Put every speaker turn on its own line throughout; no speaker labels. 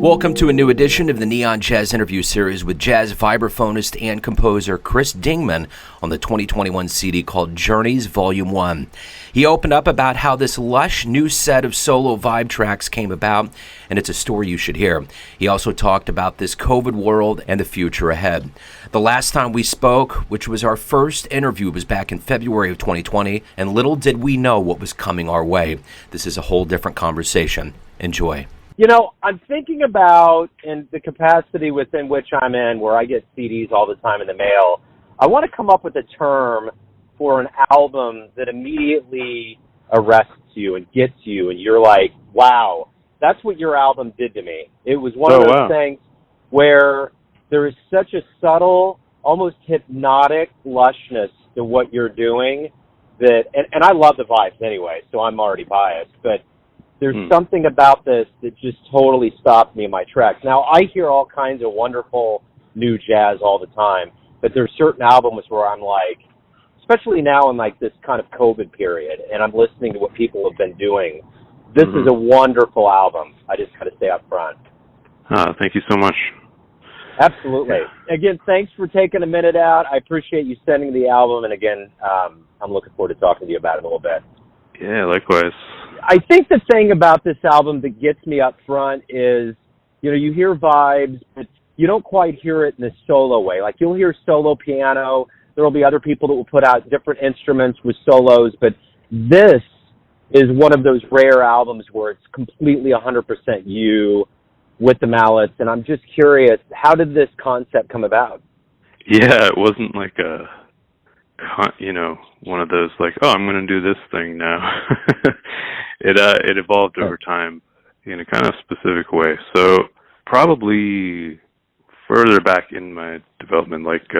Welcome to a new edition of the Neon Jazz interview series with jazz vibraphonist and composer Chris Dingman on the 2021 CD called Journeys Volume 1. He opened up about how this lush new set of solo vibe tracks came about, and it's a story you should hear. He also talked about this COVID world and the future ahead. The last time we spoke, which was our first interview, was back in February of 2020, and little did we know what was coming our way. This is a whole different conversation. Enjoy.
You know, I'm thinking about, in the capacity within which I'm in, where I get CDs all the time in the mail, I want to come up with a term for an album that immediately arrests you and gets you, and you're like, wow, that's what your album did to me. It was one of those things where there is such a subtle, almost hypnotic lushness to what you're doing that, and I love the vibes anyway, so I'm already biased, but there's something about this that just totally stopped me in my tracks. Now, I hear all kinds of wonderful new jazz all the time, but there's certain albums where I'm like, especially now in like this kind of COVID period, and I'm listening to what people have been doing, this is a wonderful album. I just got to say up front.
Thank you so much.
Absolutely. Yeah. Again, thanks for taking a minute out. I appreciate you sending the album, and again, I'm looking forward to talking to you about it a little bit.
Yeah, likewise.
I think the thing about this album that gets me up front is, you know, you hear vibes, but you don't quite hear it in a solo way. Like, you'll hear solo piano. There will be other people that will put out different instruments with solos, but this is one of those rare albums where it's completely 100% you with the mallets, and I'm just curious, how did this concept come about?
Yeah, it wasn't like one of those like, oh, I'm going to do this thing now. It evolved over time in a kind of specific way. So probably further back in my development, like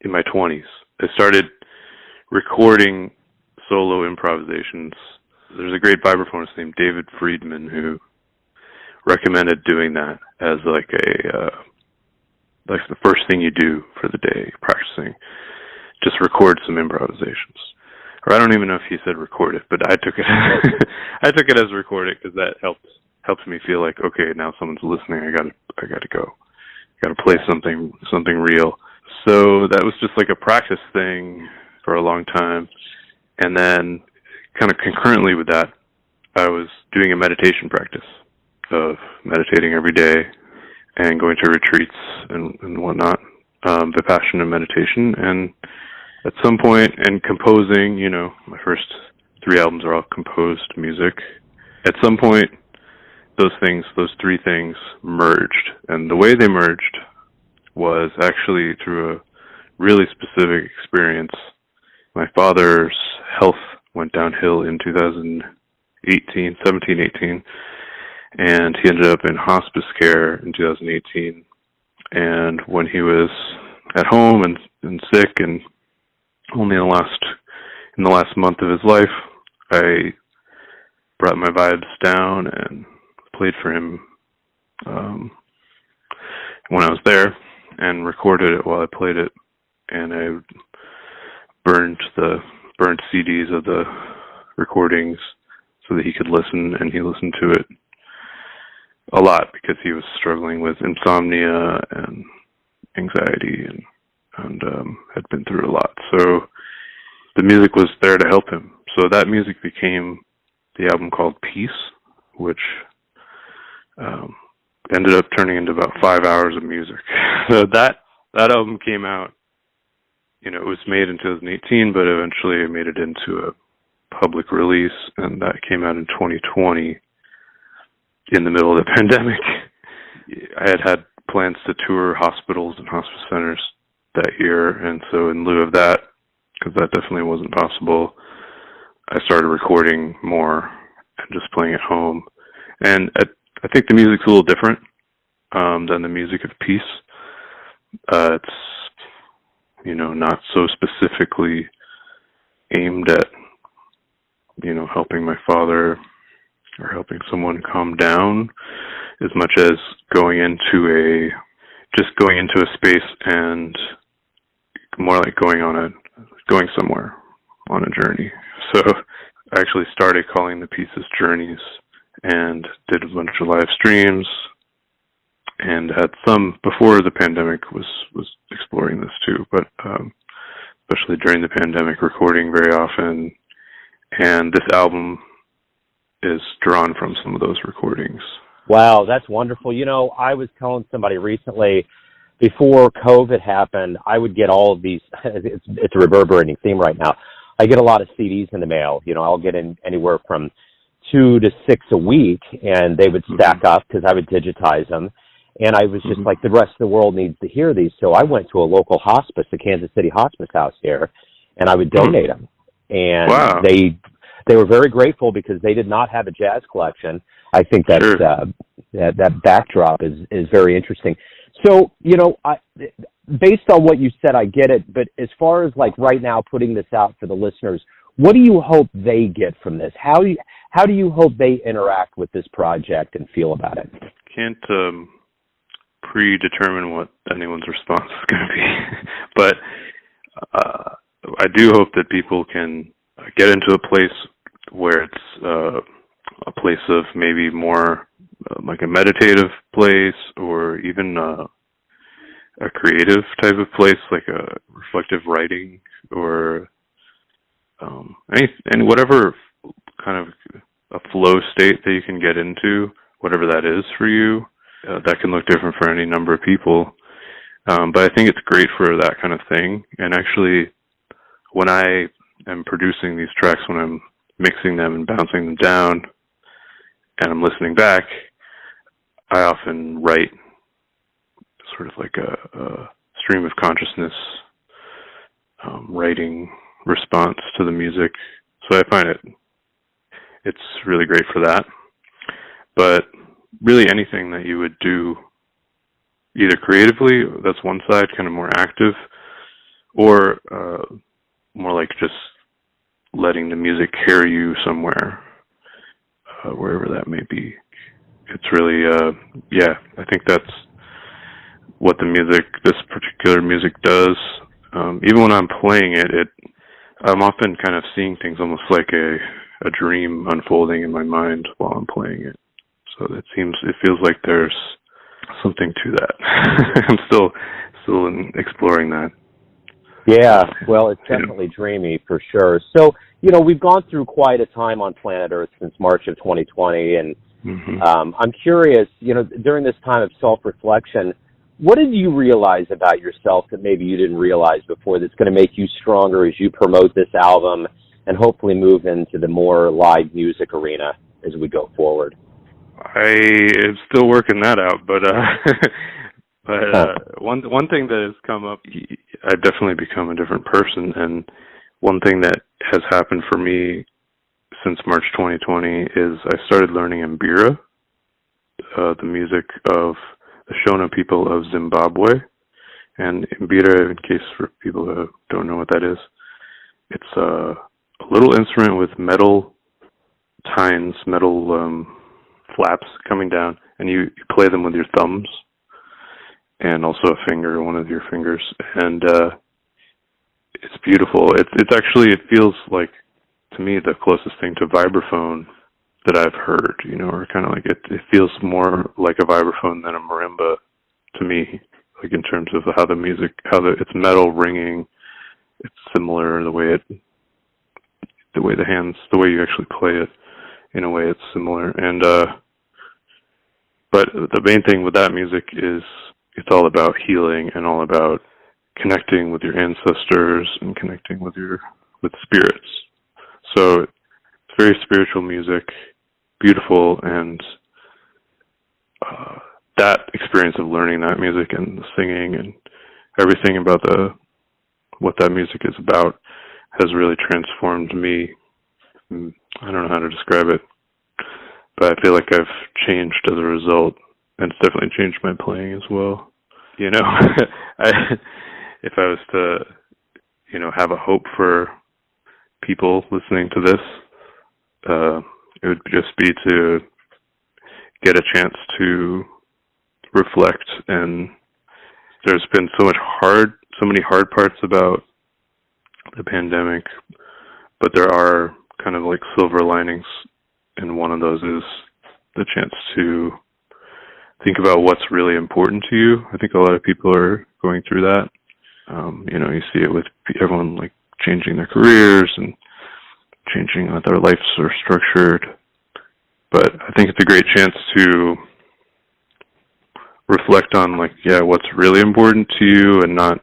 in my 20s, I started recording solo improvisations. There's a great vibraphonist named David Friedman who recommended doing that as like the first thing you do for the day, practicing. Just record some improvisations. Or I don't even know if he said record it, but I took it I took it as record it because that helps me feel like, okay, now someone's listening. I gotta go. Gotta play something real. So that was just like a practice thing for a long time. And then kind of concurrently with that, I was doing a meditation practice of meditating every day and going to retreats and whatnot, Vipassana meditation, and at some point, and composing, you know, my first 3 albums are all composed music. At some point, those three things merged. And the way they merged was actually through a really specific experience. My father's health went downhill in 17, 18, and he ended up in hospice care in 2018. And when he was at home and sick and only in the last month of his life, I brought my vibes down and played for him when I was there and recorded it while I played it. And I burned CDs of the recordings so that he could listen, and he listened to it a lot because he was struggling with insomnia and anxiety and had been through a lot. So the music was there to help him. So that music became the album called Peace, which ended up turning into about 5 hours of music. So that album came out, you know, it was made in 2018, but eventually I made it into a public release, and that came out in 2020 in the middle of the pandemic. I had plans to tour hospitals and hospice centers that year, and so in lieu of that, because that definitely wasn't possible, I started recording more and just playing at home. And I think the music's a little different than the music of Peace. It's, you know, not so specifically aimed at, you know, helping my father or helping someone calm down as much as going into a space and more like going somewhere on a journey. So I actually started calling the pieces Journeys and did a bunch of live streams and had some before the pandemic was exploring this too, but especially during the pandemic, recording very often. And this album is drawn from some of those recordings.
Wow, that's wonderful. You know, I was telling somebody recently, before COVID happened, I would get all of these, it's a reverberating theme right now. I get a lot of CDs in the mail. You know, I'll get in anywhere from 2 to 6 a week, and they would stack up because I would digitize them. And I was just like, the rest of the world needs to hear these. So I went to a local hospice, the Kansas City Hospice House here, and I would donate them. And
wow.
they were very grateful because they did not have a jazz collection. I think that's, that backdrop is very interesting. So, you know, based on what you said, I get it. But as far as like right now putting this out for the listeners, what do you hope they get from this? How do you hope they interact with this project and feel about it?
Can't predetermine what anyone's response is going to be, but I do hope that people can get into a place where it's a place of maybe more like a meditative place, or even a creative type of place, like a reflective writing, or any whatever kind of a flow state that you can get into, whatever that is for you. That can look different for any number of people. But I think it's great for that kind of thing. And actually, when I am producing these tracks, when I'm mixing them and bouncing them down, and I'm listening back, I often write sort of like a stream of consciousness writing response to the music. So I find it's really great for that. But really anything that you would do either creatively, that's one side, kind of more active, or more like just letting the music carry you somewhere, wherever that may be. It's really, I think that's what this particular music does. Even when I'm playing it, I'm often kind of seeing things almost like a dream unfolding in my mind while I'm playing it. So it feels like there's something to that. I'm still exploring that.
Yeah, well, it's definitely dreamy for sure. So, you know, we've gone through quite a time on planet Earth since March of 2020, and I'm curious, you know, during this time of self-reflection, what did you realize about yourself that maybe you didn't realize before that's going to make you stronger as you promote this album and hopefully move into the more live music arena as we go forward?
I am still working that out, but one thing that has come up, I've definitely become a different person, and one thing that has happened for me since March 2020 is I started learning Mbira, the music of the Shona people of Zimbabwe. And Mbira, in case for people who don't know what that is, it's a little instrument with metal tines, metal flaps coming down, and you play them with your thumbs and also a finger, one of your fingers, and it's beautiful. It's actually, it feels like, to me, the closest thing to vibraphone that I've heard, you know, or kind of like it feels more like a vibraphone than a marimba to me, like in terms of how the music, it's metal ringing, it's similar, the way you actually play it, in a way it's similar. And but the main thing with that music is it's all about healing and all about connecting with your ancestors and connecting with spirits. So it's very spiritual music, beautiful, and that experience of learning that music and the singing and everything about what that music is about has really transformed me. I don't know how to describe it, but I feel like I've changed as a result, and it's definitely changed my playing as well. You know, if I was to, you know, have a hope for people listening to this, it would just be to get a chance to reflect. And there's been so many hard parts about the pandemic, but there are kind of like silver linings, and one of those is the chance to think about what's really important to you. I think a lot of people are going through that. You see it with everyone like changing their careers and changing how their lives are structured. But I think it's a great chance to reflect on what's really important to you, and not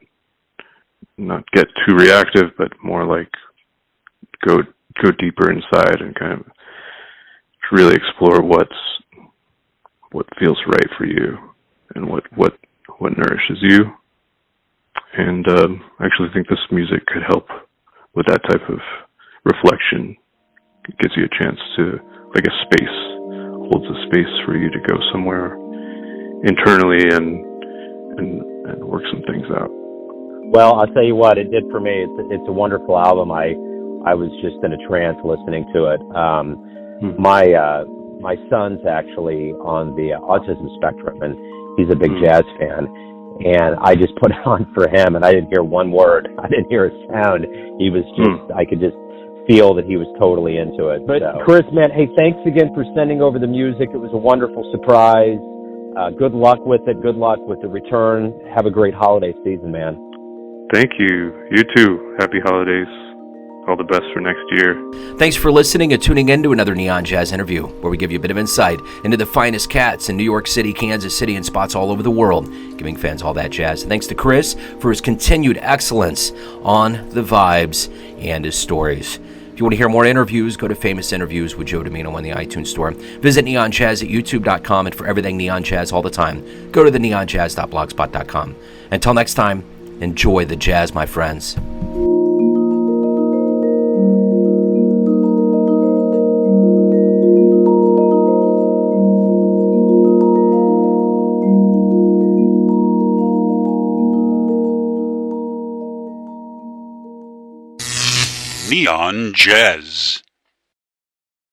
get too reactive, but more like go deeper inside and kind of really explore what feels right for you and what nourishes you. And I actually think this music could help with that type of reflection. It gives you a chance to, like a space, holds a space for you to go somewhere internally and work some things out.
Well, I'll tell you what, it did for me. It's a wonderful album. I was just in a trance listening to it. My son's actually on the autism spectrum, and he's a big jazz fan. And I just put it on for him, and I didn't hear one word. I didn't hear a sound. He was just, I could just feel that he was totally into it. But Chris, man, hey, thanks again for sending over the music. It was a wonderful surprise. Good luck with it. Good luck with the return. Have a great holiday season, man.
Thank you. You too. Happy holidays. All the best for next year.
Thanks for listening and tuning in to another Neon Jazz interview, where we give you a bit of insight into the finest cats in New York City, Kansas City, and spots all over the world, giving fans all that jazz. Thanks to Chris for his continued excellence on the vibes and his stories. If you want to hear more interviews, go to Famous Interviews with Joe Domino on the iTunes Store. Visit neonjazz at youtube.com, and for everything Neon Jazz all the time, go to the neonjazz.blogspot.com. Until next time, enjoy the jazz, my friends.
Neon Jazz.